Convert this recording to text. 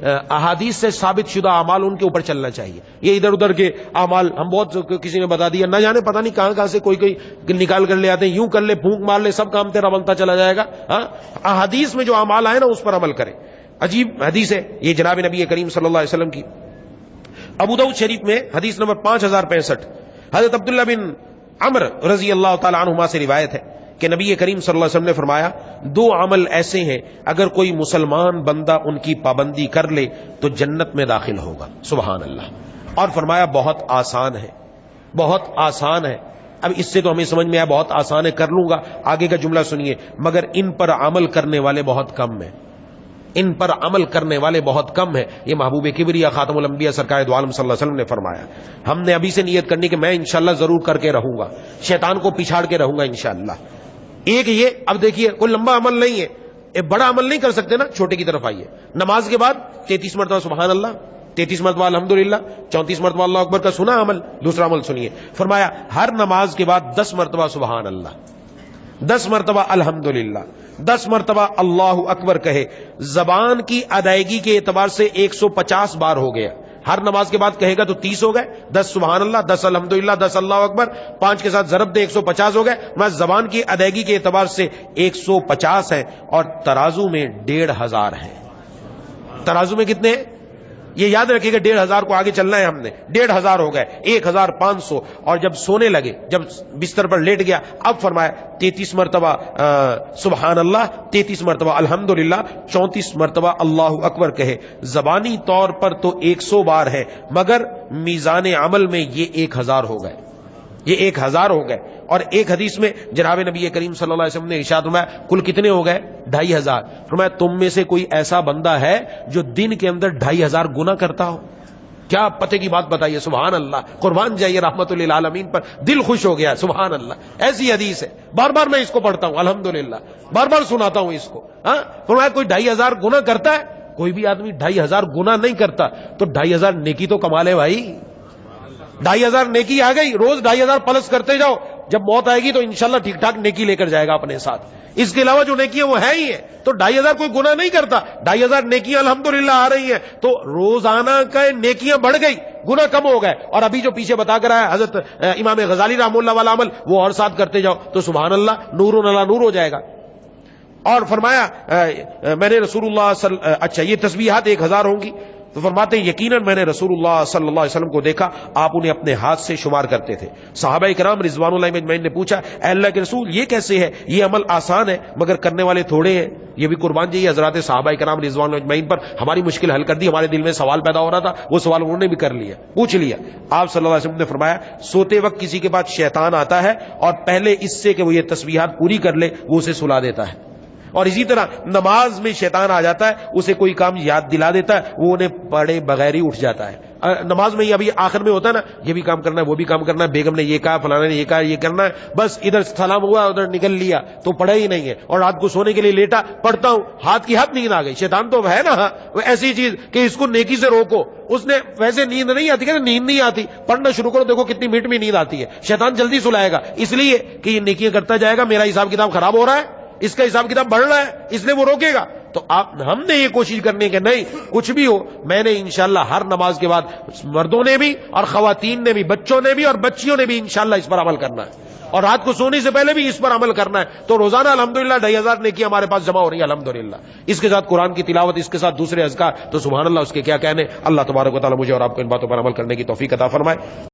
احادیث سے ثابت شدہ اعمال ان کے اوپر چلنا چاہیے. یہ ادھر ادھر کے اعمال ہم بہت کسی نے بتا دیا، نہ جانے پتہ نہیں کہاں سے کوئی نکال کر لے آتے ہیں، یوں کر لے پھونک مار لے سب کام تیرا بنتا چلا جائے گا. ہاں احادیث میں جو اعمال آئے نا اس پر عمل کریں. عجیب حدیث ہے یہ جناب نبی کریم صلی اللہ علیہ وسلم کی. ابو داؤد شریف میں حدیث نمبر 5065 حضرت عبداللہ بن عمر رضی اللہ تعالی عنہما سے روایت ہے کہ نبی کریم صلی اللہ علیہ وسلم نے فرمایا 2 عمل ایسے ہیں اگر کوئی مسلمان بندہ ان کی پابندی کر لے تو جنت میں داخل ہوگا. سبحان اللہ. اور فرمایا بہت آسان ہے، بہت آسان ہے. اب اس سے تو ہمیں سمجھ میں آیا بہت آسان ہے، کر لوں گا. آگے کا جملہ سنیے، مگر ان پر عمل کرنے والے بہت کم ہیں. ان پر عمل کرنے والے بہت کم ہیں. یہ محبوب کبریا خاتم الانبیاء سرکار دو عالم صلی اللہ علیہ وسلم نے فرمایا. ہم نے ابھی سے نیت کرنی کہ میں انشاءاللہ ضرور کر کے رہوں گا، شیطان کو پچھاڑ کے رہوں گا انشاءاللہ. ایک یہ، اب دیکھیے کوئی لمبا عمل نہیں ہے، ایک بڑا عمل نہیں کر سکتے نا، چھوٹے کی طرف آئیے. نماز کے بعد 33 مرتبہ سبحان اللہ، 33 مرتبہ الحمدللہ، 34 مرتبہ اللہ اکبر کا سنا عمل. دوسرا عمل سنیے، فرمایا ہر نماز کے بعد 10 مرتبہ سبحان اللہ، 10 مرتبہ الحمدللہ، 10 مرتبہ اللہ اکبر کہے. زبان کی ادائیگی کے اعتبار سے 150 بار ہو گیا. ہر نماز کے بعد کہے گا تو 30 ہو گئے، 10 سبحان اللہ، 10 الحمدللہ، 10 اللہ اکبر، 5 کے ساتھ ضرب دے 150 ہو گئے. میں زبان کی ادائیگی کے اعتبار سے 150 ہے، اور ترازو میں 1500 ہیں. ترازو میں کتنے ہیں یہ یاد رکھیے گا. 1500 کو آگے چلنا ہے ہم نے. 1500 ہو گئے، 1500. اور جب سونے لگے، جب بستر پر لیٹ گیا، اب فرمایا 33 مرتبہ سبحان اللہ، 33 مرتبہ الحمدللہ، 34 مرتبہ اللہ اکبر کہے. زبانی طور پر تو 100 بار ہے، مگر میزان عمل میں یہ 1000 ہو گئے، یہ 1000 ہو گئے. اور ایک حدیث میں جناب نبی کریم صلی اللہ علیہ وسلم نے ارشاد فرمایا کل کتنے ہو گئے؟ 2500. فرمایا تم میں سے کوئی ایسا بندہ ہے جو دن کے اندر 2500 گناہ کرتا ہو؟ کیا پتے کی بات بتائیے. سبحان اللہ، قربان جائیے رحمت للعالمین پر، دل خوش ہو گیا. سبحان اللہ. ایسی حدیث ہے، بار بار میں اس کو پڑھتا ہوں الحمدللہ، بار بار سناتا ہوں اس کو. ہاں فرمایا کوئی 2500 گناہ کرتا ہے؟ کوئی بھی آدمی 2500 گناہ نہیں کرتا تو 2500 نیکی تو کما لے بھائی. 2500 نیکی آ گئی، روز 2500 پلس کرتے جاؤ. جب موت آئے گی تو انشاءاللہ ٹھیک ٹھاک نیکی لے کر جائے گا اپنے ساتھ. اس کے علاوہ جو نیکی ہے وہ ہے ہی ہے. تو 2500 کوئی گناہ نہیں کرتا، 2500 نیکیاں الحمدللہ آ رہی ہیں، تو روزانہ کا نیکیاں بڑھ گئی، گناہ کم ہو گئے. اور ابھی جو پیچھے بتا کر آیا حضرت امام غزالی رحمہ اللہ والا عمل، وہ اور ساتھ کرتے جاؤ تو سبحان اللہ نور علی نور ہو جائے گا. اور فرمایا میں نے رسول اللہ اچھا یہ تسبیحات 1000 ہوں گی. تو فرماتے ہیں یقیناً میں نے رسول اللہ صلی اللہ علیہ وسلم کو دیکھا، آپ انہیں اپنے ہاتھ سے شمار کرتے تھے. صحابہ کرام رضوان اللہ اجمعین نے پوچھا اے اللہ کے رسول یہ کیسے ہے؟ یہ عمل آسان ہے مگر کرنے والے تھوڑے ہیں. یہ بھی قربان جی حضرات صحابہ کرام رضوان اللہ اجمعین پر ہماری مشکل حل کر دی. ہمارے دل میں سوال پیدا ہو رہا تھا، وہ سوال انہوں نے بھی کر لیا، پوچھ لیا. آپ صلی اللہ علیہ وسلم نے فرمایا سوتے وقت کسی کے پاس شیطان آتا ہے اور پہلے اس سے کہ وہ یہ تسبیحات پوری کر لے وہ اسے سلا دیتا ہے. اور اسی طرح نماز میں شیطان آ جاتا ہے، اسے کوئی کام یاد دلا دیتا ہے، وہ انہیں پڑھے بغیر ہی اٹھ جاتا ہے. نماز میں یہ ابھی آخر میں ہوتا ہے نا، یہ بھی کام کرنا ہے وہ بھی کام کرنا ہے، بیگم نے یہ کہا فلانا نے یہ کہا یہ کرنا ہے، بس ادھر سلام ہوا ادھر نکل لیا تو پڑھا ہی نہیں ہے. اور رات کو سونے کے لیے لیٹا پڑھتا ہوں، ہاتھ کی ہاتھ نیند آ گئی. شیطان تو ہے نا وہ ایسی چیز کہ اس کو نیکی سے روکو. اس نے ویسے نیند نہیں آتی کہ نیند نہیں آتی، پڑھنا شروع کرو دیکھو کتنی منٹ میں نیند آتی ہے. شیطان جلدی سلائے گا اس لیے کہ یہ نیکیاں کرتا جائے گا، میرا حساب کتاب خراب ہو رہا ہے، اس کا حساب کتاب بڑھ رہا ہے، اس لیے وہ روکے گا. تو ہم نے یہ کوشش کرنی ہے کہ نہیں کچھ بھی ہو میں نے انشاءاللہ ہر نماز کے بعد مردوں نے بھی اور خواتین نے بھی، بچوں نے بھی اور بچیوں نے بھی انشاءاللہ اس پر عمل کرنا ہے. اور رات کو سونے سے پہلے بھی اس پر عمل کرنا ہے. تو روزانہ الحمدللہ 2500 نیکی ہمارے پاس جمع ہو رہی ہے الحمدللہ. اس کے ساتھ قرآن کی تلاوت، اس کے ساتھ دوسرے اذکار، تو سبحان اللہ اس کے کیا کہنے. اللہ تبارک و تعالی مجھے اور آپ کو ان باتوں پر عمل کرنے کی توفیق عطا فرمائے.